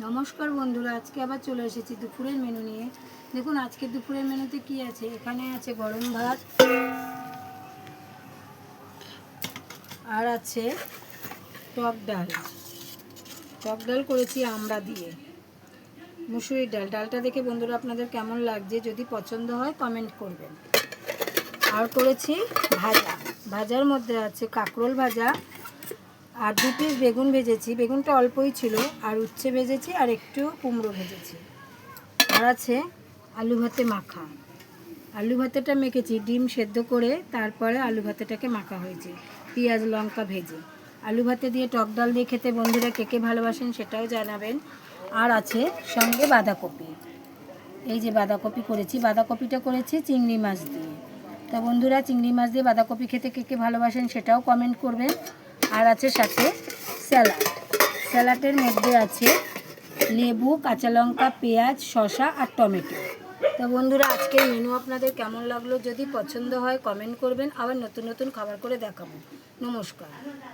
নমস্কার বন্ধুরা, আজকে আবার চলে এসেছি দুপুরের মেনু নিয়ে। দেখুন আজকে দুপুরের মেনুতে কি আছে। এখানে আছে গরম ভাত, আর আছে টক ডাল। টক ডাল করেছি আমড়া দিয়ে, মুসুরির ডাল। ডালটা দেখে বন্ধুরা আপনাদের কেমন লাগছে যদি পছন্দ হয় কমেন্ট করবেন। আর করেছি ভাজা। ভাজার মধ্যে আছে কাঁকরোল ভাজা, আর 2 পিস বেগুন ভেজেছি, বেগুনটা অল্পই ছিল, আর উচ্ছে ভেজেছি, আর একটু কুমড়ো ভেজেছি। আর আছে আলু ভাতে মাখা। আলু ভাতেটা মেখেছি ডিম সেদ্ধ করে, তারপরে আলু ভাতেটাকে মাখা হয়েছে পেঁয়াজ লঙ্কা ভেজে। আলু ভাতে দিয়ে টক ডাল দিয়ে খেতে বন্ধুরা কে কে ভালোবাসেন সেটাও জানাবেন। আর আছে সঙ্গে বাঁধাকপি। এই যে বাঁধাকপি করেছি, বাঁধাকপিটা করেছি চিংড়ি মাছ দিয়ে। তা বন্ধুরা চিংড়ি মাছ দিয়ে বাঁধাকপি খেতে কে কে ভালোবাসেন সেটাও কমেন্ট করবেন। আর আছে সাথে স্যালাড। স্যালাডের মধ্যে আছে লেবু, কাঁচা লঙ্কা, পেঁয়াজ, শসা আর টমেটো। তো বন্ধুরা আজকের মেনু আপনাদের কেমন লাগলো যদি পছন্দ হয় কমেন্ট করবেন। আবার নতুন নতুন খাবার করে দেখাবো। নমস্কার।